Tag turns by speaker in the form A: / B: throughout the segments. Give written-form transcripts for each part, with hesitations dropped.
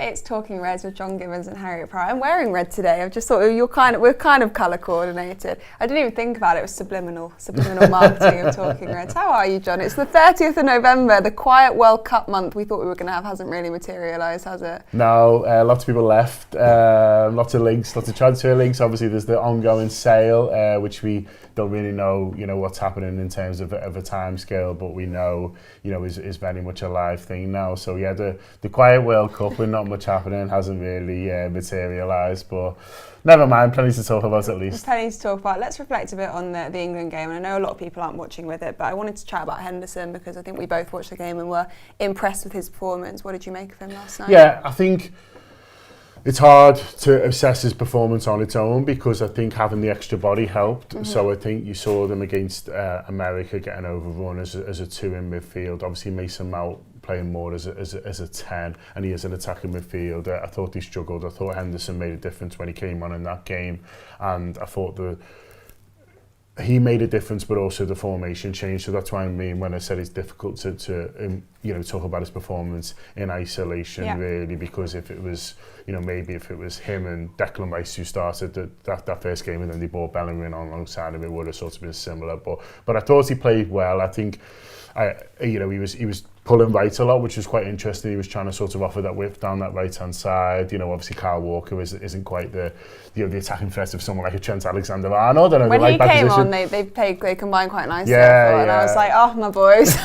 A: It's Talking Reds with John Gibbons and Harriet Pryor. I'm wearing red today. I've just thought we're kind of colour coordinated. I didn't even think about it. It was subliminal marketing of Talking Reds. How are you, John? It's the 30th of November, the quiet World Cup month we thought we were going to have hasn't really materialised, has it?
B: No, lots of people left. Lots of links, lots of transfer links. Obviously, there's the ongoing sale, which we don't really know, what's happening in terms of a time scale, but we know, is very much a live thing now. So yeah, the quiet World Cup with not much happening hasn't really materialised, but never mind, plenty to talk about at least.
A: Plenty to talk about. Let's reflect a bit on the England game. And I know a lot of people aren't watching with it, but I wanted to chat about Henderson because I think we both watched the game and were impressed with his performance. What did you make of him last night?
B: Yeah, I think it's hard to assess his performance on its own because I think having the extra body helped. Mm-hmm. So I think you saw them against America getting overrun as a two in midfield. Obviously Mason Mount playing more as a 10, and he is an attacking midfielder. I thought he struggled. I thought Henderson made a difference when he came on in that game, and I thought he made a difference, but also the formation changed. So that's what I mean when I said it's difficult to talk about his performance in isolation, really, because if it was, maybe if it was him and Declan Rice who started that first game and then they brought Bellingham in alongside him, it would have sort of been similar. But I thought he played well. I think, he was pulling right a lot, which was quite interesting. He was trying to sort of offer that width down that right-hand side. Obviously Kyle Walker isn't quite the attacking threat of someone like a Trent Alexander-Arnold.
A: When he came on, they combined quite nicely.
B: Yeah.
A: And I was like, oh, my boys.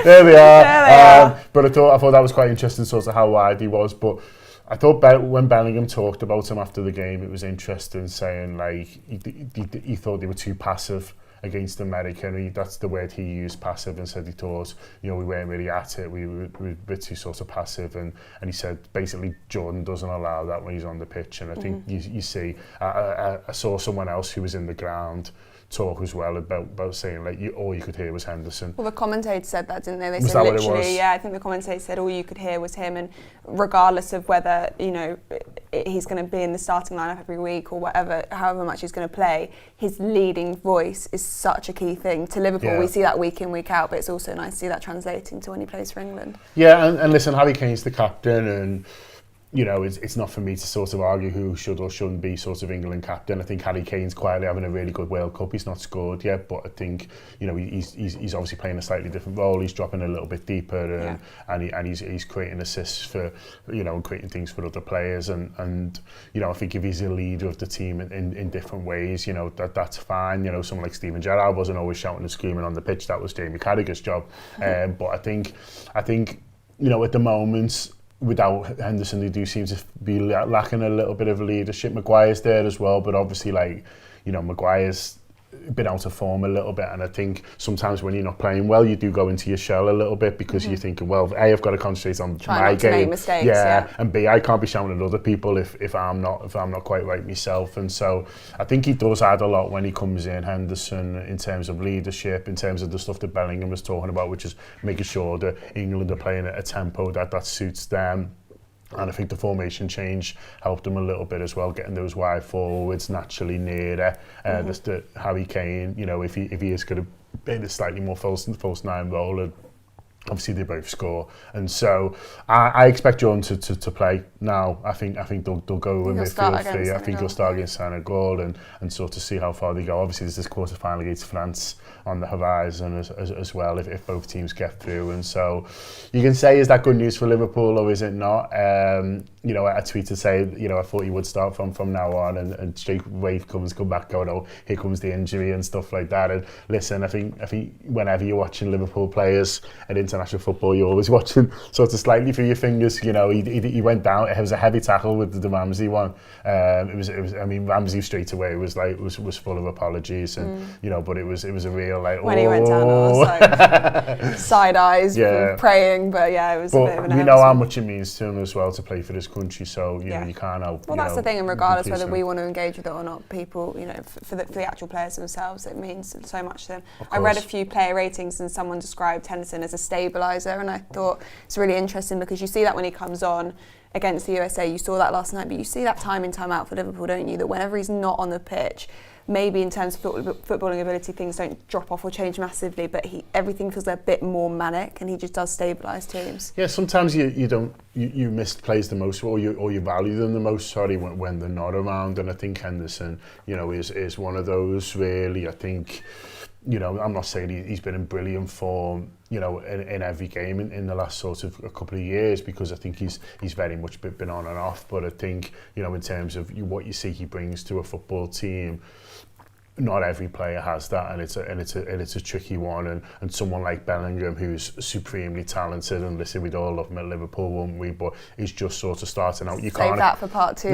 B: There they are. But I thought that was quite interesting, sort of how wide he was. But I thought when Bellingham talked about him after the game, it was interesting, saying like he thought they were too passive against America, and that's the word he used, passive, and said he thought we weren't really at it, we were a bit too sort of passive, and he said basically Jordan doesn't allow that when he's on the pitch. And I think you see I saw someone else who was in the ground talk as well about saying like all you could hear was Henderson.
A: Well, the commentator said that, didn't they? They
B: was
A: said
B: that
A: literally,
B: what it was?
A: Yeah, I think the commentator said all you could hear was him, and regardless of whether he's going to be in the starting lineup every week or whatever, however much he's going to play, his leading voice is such a key thing to Liverpool. Yeah. We see that week in, week out, but it's also nice to see that translating to when he plays for England.
B: Yeah, and listen, Harry Kane's the captain, and it's not for me to sort of argue who should or shouldn't be sort of England captain. I think Harry Kane's quietly having a really good World Cup. He's not scored yet, but I think he's obviously playing a slightly different role. He's dropping a little bit deeper, and he's creating assists for and creating things for other players. And I think if he's a leader of the team in different ways, that's fine. Someone like Steven Gerrard wasn't always shouting and screaming on the pitch. That was Jamie Carragher's job. But I think at the moment, without Henderson, they do seem to be lacking a little bit of leadership. Maguire's there as well, but obviously, Maguire's been out of form a little bit, and I think sometimes when you're not playing well, you do go into your shell a little bit because you're thinking, well, A, I've got to concentrate on my game,
A: make mistakes,
B: and B, I can't be shouting at other people if I'm not quite right myself. And so I think he does add a lot when he comes in, Henderson, in terms of leadership, in terms of the stuff that Bellingham was talking about, which is making sure that England are playing at a tempo that suits them. And I think the formation change helped them a little bit as well, getting those wide forwards naturally nearer. The Harry Kane, if he is going to be in a slightly more false nine role, and obviously they both score, and so I expect Jordan to play now. I think they'll go with midfield three. I think he'll start against Senegal and sort of see how far they go. Obviously, there's this quarter final against France on the horizon as well if both teams get through, and so you can say, is that good news for Liverpool or is it not? I tweeted saying I thought he would start from now on, and straight away come back going, oh, here comes the injury and stuff like that. And listen, I think whenever you're watching Liverpool players at international football, you're always watching sort of slightly through your fingers. He went down. It was a heavy tackle with the Ramsey one. It was. I mean, Ramsey straight away was full of apologies, and but it was a real
A: when he went down, I was like side eyes, praying. But yeah, it was.
B: But
A: a bit of an
B: we know how much it means to him as well to play for this country. So you can't help.
A: Well, that's the thing, and regardless whether we want to engage with it or not, people, for the actual players themselves, it means so much to them. I read a few player ratings, and someone described Henderson as a stabiliser, and I thought it's really interesting because you see that when he comes on. against the USA. You saw that last night, but you see that time in, time out for Liverpool, don't you? That whenever he's not on the pitch, maybe in terms of footballing ability, things don't drop off or change massively, but everything feels a bit more manic, and he just does stabilise teams.
B: Yeah, sometimes you miss plays the most, or you value them the most. When they're not around, and I think Henderson, is one of those really. I think. I'm not saying he's been in brilliant form, in every game in the last sort of a couple of years, because I think he's very much been on and off. But I think, in terms of what you see he brings to a football team, not every player has that, and it's a tricky one. And someone like Bellingham, who's supremely talented, and listen, we'd all love him at Liverpool, wouldn't we? But he's just sort of starting out.
A: Save that for part 2.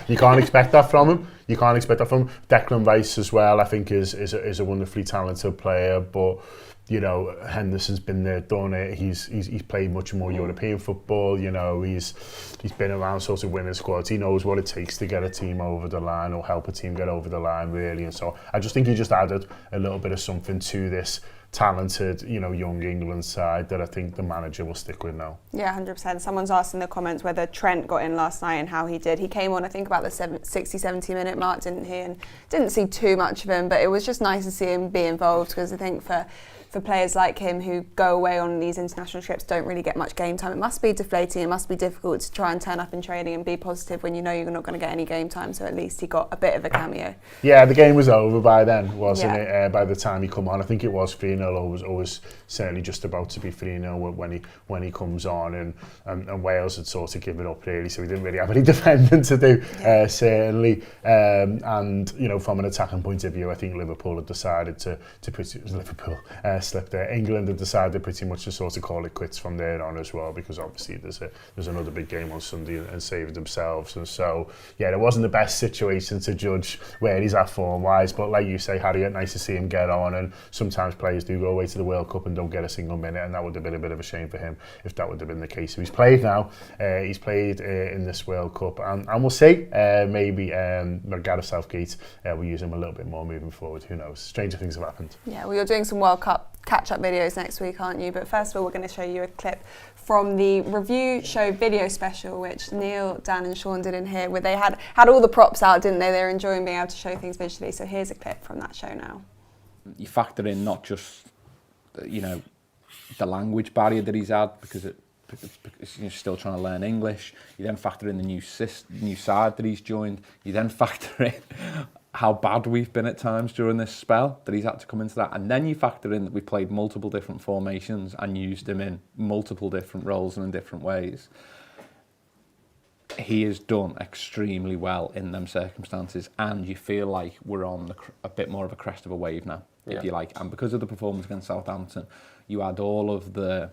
B: You can't expect that from him. Declan Rice as well, I think, is a wonderfully talented player, but. Henderson's been there, done it. He's played much more European football. He's been around sort of winning squads. He knows what it takes to get a team over the line, or help a team get over the line, really. And so I just think he just added a little bit of something to this talented, young England side that I think the manager will stick with now.
A: Yeah, 100%. Someone's asked in the comments whether Trent got in last night and how he did. He came on, I think, about the 60-70 minute mark, didn't he? And didn't see too much of him, but it was just nice to see him be involved, because I think for players like him who go away on these international trips, don't really get much game time, it must be deflating, it must be difficult to try and turn up in training and be positive when you're not going to get any game time. So at least he got a bit of a cameo.
B: Yeah, the game was over by then, wasn't it? By the time he come on, I think it was 3-0, always certainly just about to be 3-0 when he comes on, and Wales had sort of given up really, so we didn't really have any defending to do, certainly. And from an attacking point of view, I think Liverpool had decided to put Liverpool. Slipped there. England had decided pretty much to sort of call it quits from there on as well, because obviously there's another big game on Sunday and saved themselves. And so, yeah, it wasn't the best situation to judge where he's at form-wise, but like you say, Harry, it's nice to see him get on, and sometimes players do go away to the World Cup and don't get a single minute, and that would have been a bit of a shame for him if that would have been the case. So he's played now, he's played in this World Cup, and we'll see, maybe Gareth Southgate will use him a little bit more moving forward, who knows. Stranger things have happened.
A: Yeah, well, you're doing some World Cup catch-up videos next week, aren't you? But first of all, we're going to show you a clip from the review show video special, which Neil, Dan and Sean did in here, where they had all the props out, didn't they? They were enjoying being able to show things visually. So here's a clip from that show now.
C: You factor in not just, the language barrier that he's had, because he's still trying to learn English. You then factor in the new side that he's joined. You then factor in how bad we've been at times during this spell, that he's had to come into that. And then you factor in that we've played multiple different formations and used him in multiple different roles and in different ways. He has done extremely well in them circumstances, and you feel like we're on a bit more of a crest of a wave now, if you like. And because of the performance against Southampton, you had all of the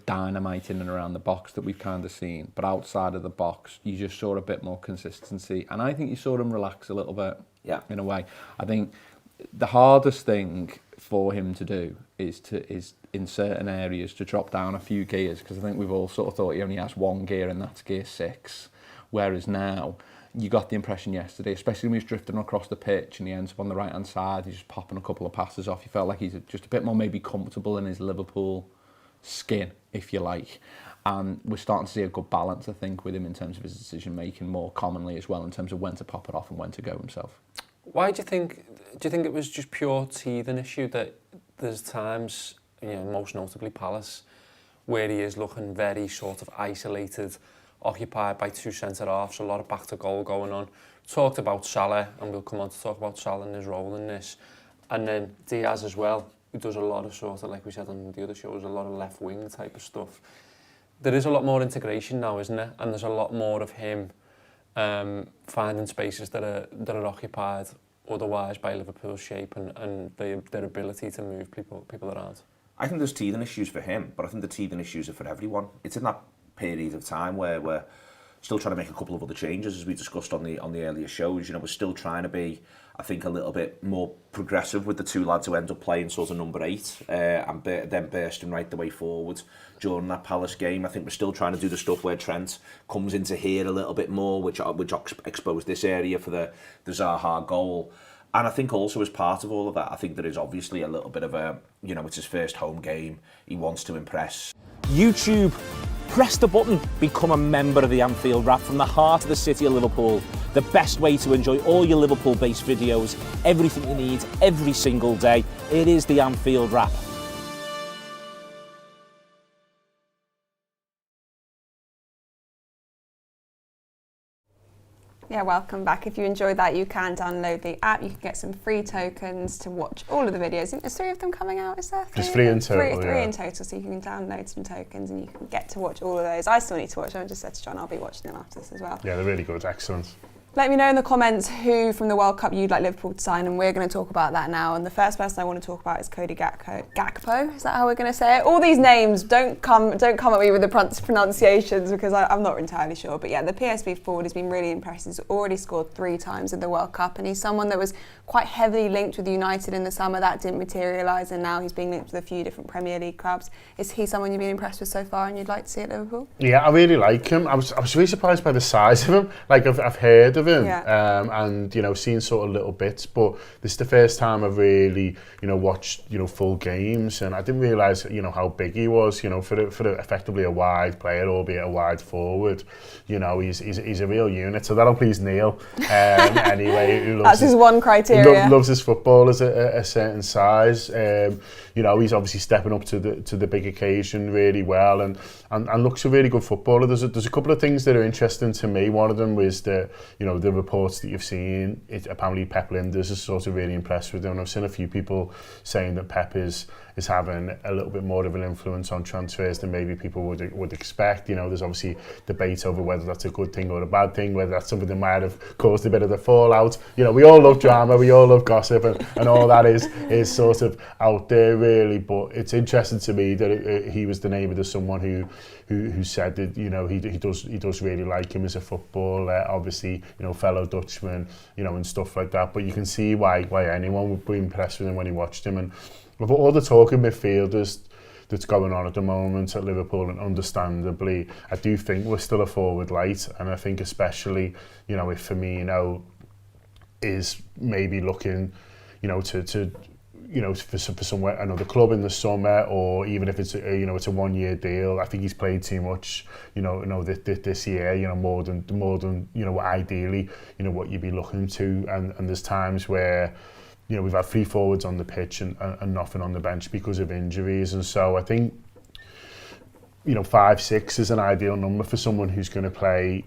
C: dynamite in and around the box that we've kind of seen, but outside of the box, you just saw a bit more consistency, and I think you saw him relax a little bit. Yeah, in a way. I think the hardest thing for him to do is in certain areas to drop down a few gears, because I think we've all sort of thought he only has one gear, and that's gear 6. Whereas now, you got the impression yesterday, especially when he's drifting across the pitch and he ends up on the right-hand side, he's just popping a couple of passes off. You felt like he's just a bit more maybe comfortable in his Liverpool skin, if you like. And we're starting to see a good balance, I think, with him in terms of his decision-making more commonly as well, in terms of when to pop it off and when to go himself.
D: Why do you think it was just pure teething issue, that there's times, most notably Palace, where he is looking very sort of isolated, occupied by 2 centre-halves, a lot of back-to-goal going on. Talked about Salah, and we'll come on to talk about Salah and his role in this. And then Diaz as well, who does a lot of sort of, like we said on the other shows, a lot of left-wing type of stuff. There is a lot more integration now, isn't there? And there's a lot more of him finding spaces that are occupied otherwise by Liverpool's shape and their ability to move people around.
E: I think there's teething issues for him, but I think the teething issues are for everyone. It's in that period of time where we're still trying to make a couple of other changes, as we discussed on the earlier shows. We're still trying to be, I think, a little bit more progressive with the 2 lads who end up playing sort of number 8 and then bursting right the way forward during that Palace game. I think we're still trying to do the stuff where Trent comes into here a little bit more, which exposed this area for the Zaha goal. And I think also as part of all of that, I think there is obviously a little bit of a, it's his first home game. He wants to impress.
F: YouTube, press the button, become a member of the Anfield Wrap from the heart of the city of Liverpool. The best way to enjoy all your Liverpool-based videos, everything you need, every single day. It is the Anfield Wrap.
A: Yeah, welcome back. If you enjoyed that, you can download the app. You can get some free tokens to watch all of the videos. There's 3 of them coming out, is there?
B: There's 3 in total.
A: Three in total, so you can download some tokens and you can get to watch all of those. I still need to watch them. I just said to John, I'll be watching them after this as well.
B: Yeah, they're really good. Excellent.
A: Let me know in the comments who from the World Cup you'd like Liverpool to sign, and we're going to talk about that now. And the first person I want to talk about is Cody Gakpo. Is that how we're going to say it? All these names, don't come at me with the pronunciations because I'm not entirely sure. But yeah, the PSV forward has been really impressive. He's already scored 3 times in the World Cup, and he's someone that was quite heavily linked with United in the summer. That didn't materialise, and now he's being linked with a few different Premier League clubs. Is he someone you've been impressed with so far and you'd like to see at Liverpool?
B: Yeah, I really like him. I was really surprised by the size of him. Like I've heard of him.
A: Yeah.
B: And seen sort of little bits, but this is the first time I've really watched full games, and I didn't realise how big he was. For effectively a wide player, albeit a wide forward, he's a real unit. So that'll please Neil. Anyway, who loves
A: that's his one criteria.
B: Loves his football at a certain size. He's obviously stepping up to the big occasion really well, and looks a really good footballer. There's a couple of things that are interesting to me. One of them was the reports that you've seen. Apparently Pep Linders is sort of really impressed with him. And I've seen a few people saying that Pep is having a little bit more of an influence on transfers than maybe people would expect. There's obviously debate over whether that's a good thing or a bad thing, whether that's something that might have caused a bit of the fallout. We all love drama, we all love gossip, and all that is sort of out there really. But it's interesting to me that he was the name of someone who said that he does really like him as a footballer. Obviously, fellow Dutchman, and stuff like that. But you can see why anyone would be impressed with him when he watched him. And with all the talk of midfielders that's going on at the moment at Liverpool, and understandably, I do think we're still a forward light, and I think especially if Firmino is maybe looking for somewhere, another club in the summer, or even if it's a 1-year deal. I think he's played too much this year, more than ideally what you'd be looking to, and there's times where we've had 3 forwards on the pitch and nothing on the bench because of injuries. And so I think 5-6 is an ideal number for someone who's going to play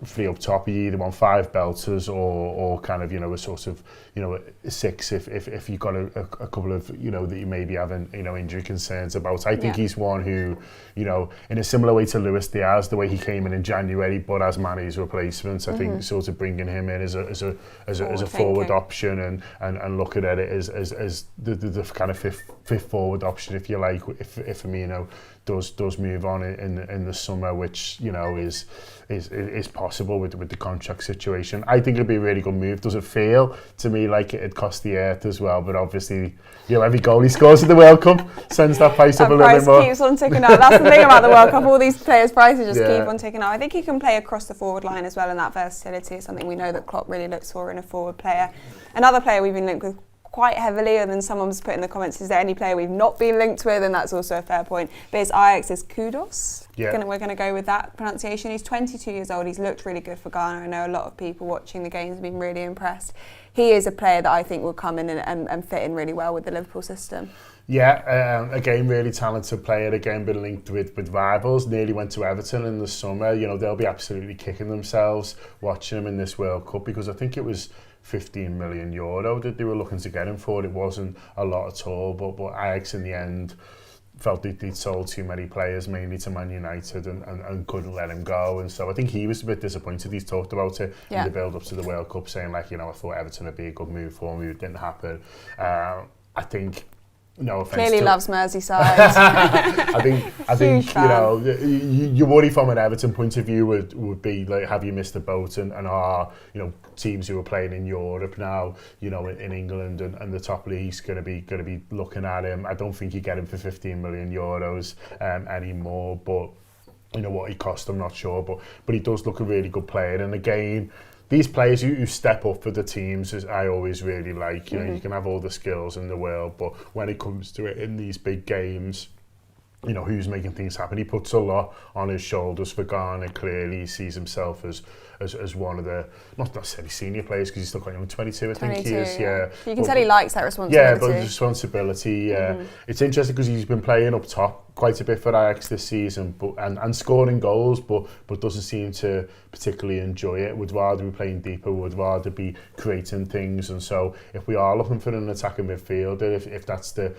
B: 3 up top. You either want 5 belters or kind of a sort of a 6 if you've got a couple of that you may be having injury concerns about. I think he's one who in a similar way to Luis Diaz, the way he came in January, but as Mane's replacement, I think sort of bringing him in as a forward option and looking at it as the kind of fifth forward option, if you like, if Firmino does move on in the summer, which is possible with the contract situation. I think it'd be a really good move. Does it feel to me like it'd cost the earth as well? But obviously, every goal he scores in the World Cup sends that price up a little bit more.
A: Keeps on ticking up. That's the thing about the World Cup. All these players' prices just keep on ticking up. I think he can play across the forward line as well, and that versatility is something we know that Klopp really looks for in a forward player. Another player we've been linked with quite heavily, and then someone's put in the comments, is there any player we've not been linked with? And that's also a fair point. But it's Ajax's Kudos. Yeah. We're going to go with that pronunciation. He's 22 years old. He's looked really good for Ghana. I know a lot of people watching the games have been really impressed. He is a player that I think will come in and fit in really well with the Liverpool system.
B: Yeah, again, really talented player. Again, been linked with rivals. Nearly went to Everton in the summer. They'll be absolutely kicking themselves watching him in this World Cup, because I think it was 15 million euro that they were looking to get him for. It wasn't a lot at all, but Ajax in the end felt they'd sold too many players, mainly to Man United, and couldn't let him go. And so I think he was a bit disappointed. He's talked about it in the build-up to the World Cup, saying I thought Everton would be a good move for me. It didn't happen. I think, no offence.
A: Clearly loves Merseyside.
B: I think your worry from an Everton point of view would be like, have you missed the boat? And are teams who are playing in Europe now, in England and the top leagues going to be looking at him? I don't think you get him for 15 million euros anymore. But what he cost, I'm not sure. But he does look a really good player. And again, these players who step up for the teams, I always really like. You know, you can have all the skills in the world, but when it comes to it in these big games, you know, who's making things happen. He puts a lot on his shoulders for Ghana. Clearly, he sees himself as one of the, not necessarily senior players, because he's still quite young, 22, I think he is. Yeah.
A: You can tell he likes that responsibility.
B: Yeah, but the responsibility. It's interesting because he's been playing up top quite a bit for Ajax this season, but and scoring goals, but doesn't seem to particularly enjoy it. Would rather be playing deeper, would rather be creating things. And so if we are looking for an attacking midfielder, if that's the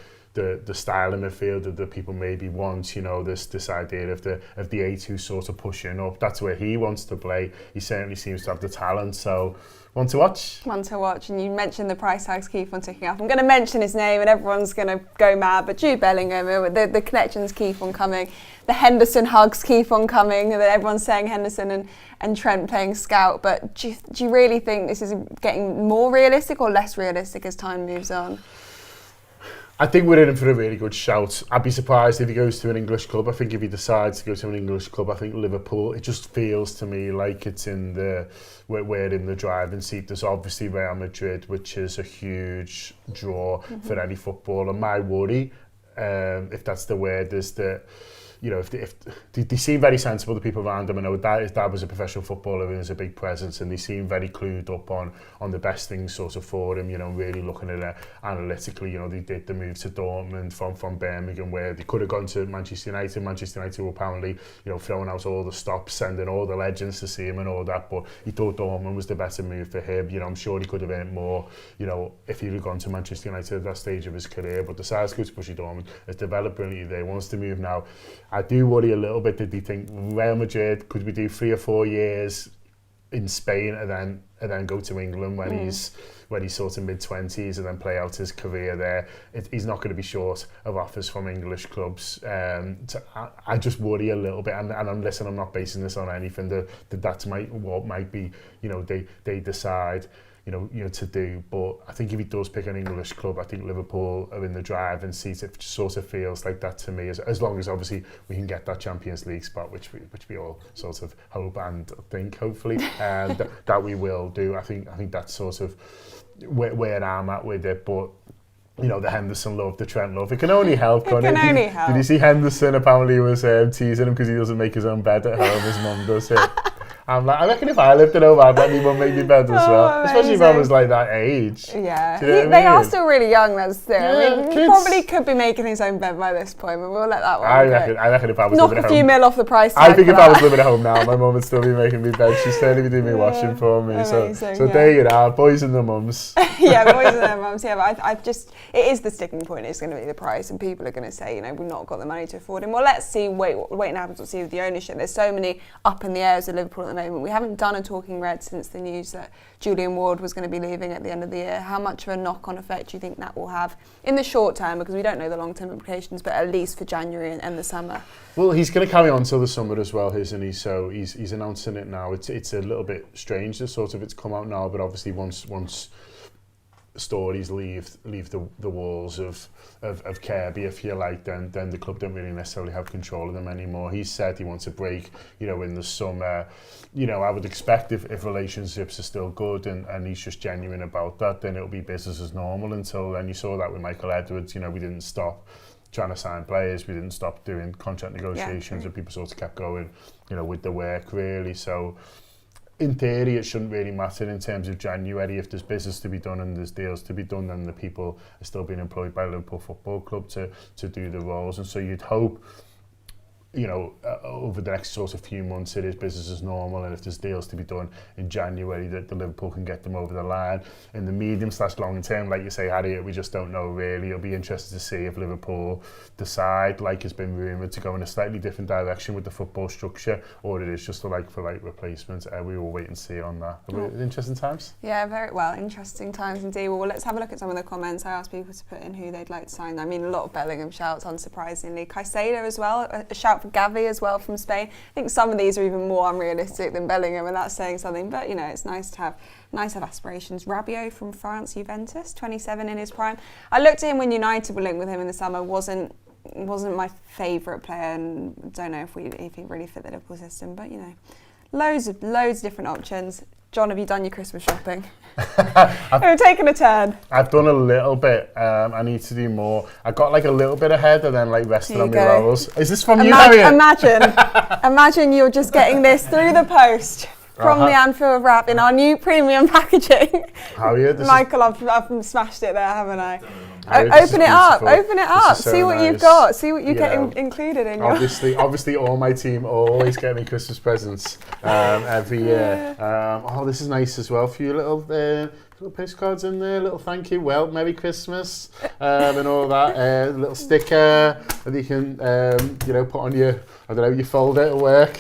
B: style of midfield that people maybe want, you know, this idea of the eight who's sort of pushing up, that's where he wants to play. He certainly seems to have the talent, so one to watch. One to watch.
A: And you mentioned the price tags keep on ticking up. I'm going to mention his name and everyone's going to go mad, but Jude Bellingham, the connections keep on coming, the Henderson hugs keep on coming, and everyone's saying Henderson and Trent playing scout, but do you really think this is getting more realistic or less realistic as time moves on?
B: I think we're in for a really good shout. I'd be surprised if he goes to an English club. I think if he decides to go to an English club, I think Liverpool, it just feels to me like it's we're in the driving seat. There's obviously Real Madrid, which is a huge draw for any footballer. My worry, if that's the word, is that, you know, if they seem very sensible, the people around them. I know that was a professional footballer and there's a big presence, and they seem very clued up on the best things sort of for him, you know, really looking at it analytically. You know, they did the move to Dortmund from Birmingham, where they could have gone to Manchester United. Manchester United were apparently, you know, throwing out all the stops, sending all the legends to see him and all that, but he thought Dortmund was the better move for him. You know, I'm sure he could have earned more, you know, if he'd have gone to Manchester United at that stage of his career, but decides to go to Borussia Dortmund. Has developed brilliantly there, wants to move now. I do worry a little bit that they think Real Madrid, could we do 3 or 4 years in Spain and then go to England when he's sort of mid-20s and then play out his career there. He's not going to be short of offers from English clubs. I just worry a little bit, and I'm not basing this on anything, that's what might be, you know, they decide, you know, to do. But I think if he does pick an English club, I think Liverpool are in the driving seat. It sort of feels like that to me, as long as obviously we can get that Champions League spot, which we all sort of hope and think, hopefully, that we will do. I think that's sort of where I'm at with it. But you know, the Henderson love, the Trent love, it can only help, can't it? Did you see Henderson apparently was teasing him because he doesn't make his own bed at home, his mum does it. I'm like, I reckon if I lived at home, I'd let me mum make me bed as well. Especially if I was like that age.
A: Yeah,
B: They
A: are still really young, that's the thing.
B: Yeah,
A: I mean, he probably could be making his own bed by this point, but we'll let that one
B: I reckon if I was living at home.
A: Knock a few mil off the price tag.
B: I think if I was living at home now, my mum would still be making me bed. She'd certainly be doing me washing for me.
A: Amazing,
B: so there you are, boys and their mums.
A: Yeah, boys and their mums. Yeah, but it is the sticking point. It's going to be the price, and people are going to say, you know, we've not got the money to afford him. Well, let's see. Wait and happens. We'll see with the ownership. There's so many up in the airs at Liverpool at the moment. We haven't done a talking red since the news that Julian Ward was going to be leaving at the end of the year. How much of a knock-on effect do you think that will have in the short term? Because we don't know the long-term implications, but at least for January and the summer.
B: Well, he's going to carry on till the summer as well, isn't he? So he's announcing it now. It's a little bit strange that sort of it's come out now, but obviously once stories leave the walls of Kirby, if you like, then the club don't really necessarily have control of them anymore. He said he wants a break, you know, in the summer. You know, I would expect if relationships are still good and he's just genuine about that, then it'll be business as normal until then. You saw that with Michael Edwards. You know, we didn't stop trying to sign players, we didn't stop doing contract negotiations, and people sort of kept going, you know, with the work really. So in theory, it shouldn't really matter in terms of January. If there's business to be done and there's deals to be done, then the people are still being employed by Liverpool Football Club to do the roles. And so you'd hope, you know, over the next sort of few months, it is business as normal, and if there's deals to be done in January, that the Liverpool can get them over the line. In the medium/long term, like you say, Harry, we just don't know really. It'll be interesting to see if Liverpool decide, like has been rumoured, to go in a slightly different direction with the football structure, or it is just a like-for-like replacement. We will wait and see on that. Interesting times?
A: Yeah, very well, interesting times indeed. Well, let's have a look at some of the comments. I asked people to put in who they'd like to sign. I mean, a lot of Bellingham shouts, unsurprisingly. Caicedo as well, a shout for Gavi as well from Spain. I think some of these are even more unrealistic than Bellingham, and that's saying something, but you know, it's nice to have aspirations. Rabiot from France, Juventus, 27 in his prime. I looked at him when United were linked with him in the summer. Wasn't my favourite player, and don't know if he really fit the Liverpool system, but you know, loads of different options. John, have you done your Christmas shopping? We've taken a turn.
B: I've done a little bit. I need to do more. I got like a little bit ahead and then like rested on my laurels. Is this from you, Harriet?
A: Imagine you're just getting this through the post from the Anfield Wrap in our new premium packaging.
B: Harriet,
A: Michael, I've smashed it there, haven't I? Open it up. So see what nice. You've got. See what you get included in your.
B: Obviously, all my team always get me Christmas presents every year. This is nice as well for you, little postcards in there, little thank you, well, Merry Christmas, and all that. Little sticker that you can, put on your, you fold it at work,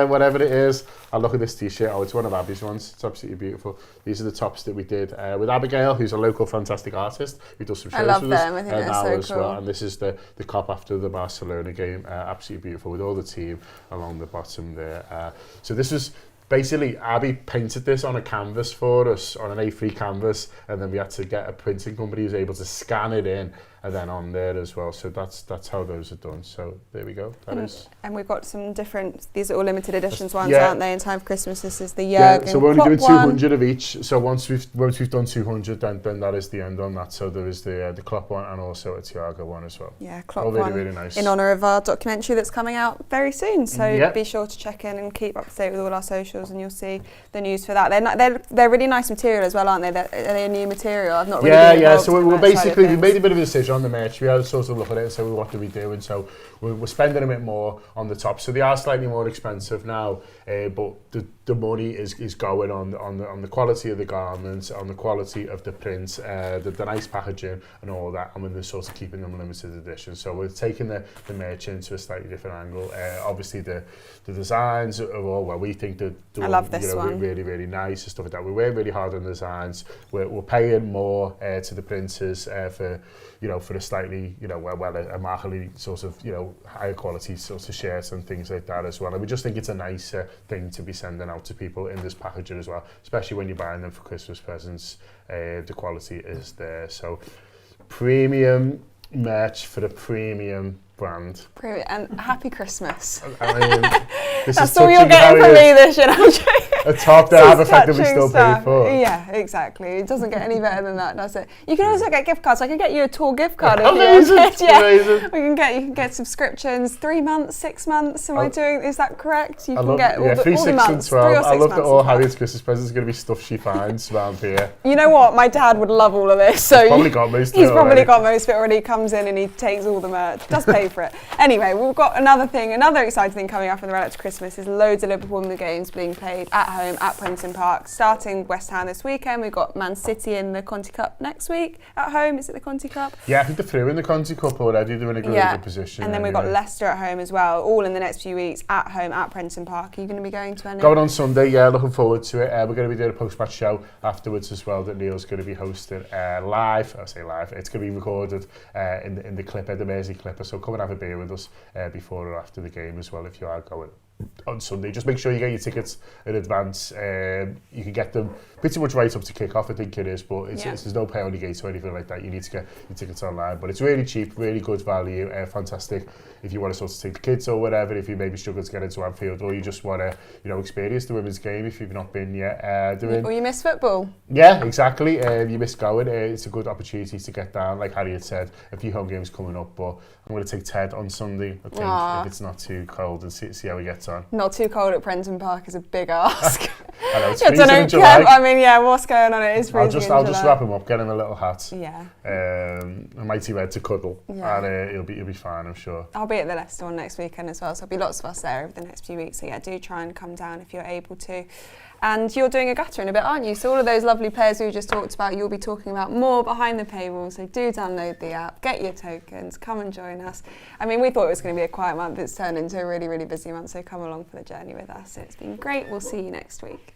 B: whatever it is. I look at this t-shirt. It's one of Abby's ones. It's absolutely beautiful. These are the tops that we did with Abigail, who's a local fantastic artist who does some shows with us. I love them. I think they're so cool. Well. And this is the cop after the Barcelona game. Absolutely beautiful with all the team along the bottom there. So this was basically, Abby painted this on a canvas for us, on an A3 canvas, and then we had to get a printing company who was able to scan it in and then on there as well. So that's how those are done. So there we go.
A: And we've got some different, these are all limited editions ones, aren't they, in time for Christmas? This is the Jurgen
B: so we're only doing 200 of each. So once we've done 200, then that is the end on that. So there is the Klopp one and also a Thiago one as well.
A: Yeah, Klopp
B: all
A: one,
B: really nice.
A: In honour of our documentary that's coming out very soon. So be sure to check in and keep up to date with all our socials, and you'll see the news for that. They're really nice material as well, aren't they? Are they a new material? I've not really been involved.
B: So we made a bit of a decision on the merch. We had sort of look at it and say, well, what do we do? And so we're spending a bit more on the top. So they are slightly more expensive now, but the money is going on the quality of the garments, on the quality of the print, the nice packaging and all that, and we're sort of keeping them limited edition. So we're taking the merch into a slightly different angle. Obviously the designs are all well, we think that
A: I love this one.
B: Really, really nice and stuff like that. We work really hard on the designs. We're paying more to the printers for a slightly, a markedly sort of, higher quality sort of shirts and things like that as well. And we just think it's a nicer thing to be sending out to people in this packaging as well, especially when you're buying them for Christmas presents. The quality is there. So premium merch for a premium brand.
A: And happy Christmas.
B: I mean,
A: that's all you're getting from me this year.
B: A top that I've effectively still paid for.
A: Yeah, exactly. It doesn't get any better than that, does it? You can also get gift cards. I can get you a tour gift card if you want it.
B: Amazing.
A: You can get subscriptions, 3 months, 6 months. Is that correct? You can get all
B: 3,
A: the
B: 6
A: months.
B: 12.
A: 3 or 6
B: I love
A: months
B: that all Harriet's Christmas presents are going to be stuff she finds around here.
A: You know what? My dad would love all of this. So
B: he's probably got most of it.
A: He's probably got most of it already. He comes in and he takes all the merch. Does pay for it. Anyway, we've got another exciting thing coming up in the run up to Christmas is loads of Liverpool games being played at home at Princeton Park. Starting West Ham this weekend, we've got Man City in the Conti Cup next week at home. Is it the Conti Cup?
B: Yeah, I think they're through in the Conti Cup already. They're in a good position.
A: And then we've got Leicester at home as well, all in the next few weeks at home at Princeton Park. Are you going to be going to any?
B: Going on Sunday, yeah, looking forward to it. We're going to be doing a post-match show afterwards as well that Neil's going to be hosting live. I say live, it's going to be recorded in the Clipper, the Mersey Clipper. So come and have a beer with us before or after the game as well if you are going on Sunday. Just make sure you get your tickets in advance. You can get them pretty much right up to kick-off, I think it is, but there's no pay on the gate or anything like that. You need to get your tickets online, but it's really cheap, really good value, fantastic if you want to sort of take the kids or whatever, if you maybe struggle to get into Anfield, or you just want to experience the women's game if you've not been yet.
A: Or you miss football.
B: Yeah, exactly. You miss going. It's a good opportunity to get down, like Harriet said, a few home games coming up, but I'm going to take Ted on Sunday, I think, if it's not too cold, and see how he gets on.
A: Not too cold at Prenton Park is a big ask.
B: I know, it's freezing in July.
A: I mean, what's going on? It is freezing
B: I'll just wrap him up, get him a little hat.
A: Yeah.
B: A mighty red to cuddle, and he'll be fine, I'm sure.
A: I'll be at the Leicester one next weekend as well, so there'll be lots of us there over the next few weeks. So yeah, do try and come down if you're able to. And you're doing a gutter in a bit, aren't you? So all of those lovely players we just talked about, you'll be talking about more behind the paywall. So do download the app, get your tokens, come and join us. I mean, we thought it was going to be a quiet month. It's turned into a really, really busy month. So come along for the journey with us. It's been great. We'll see you next week.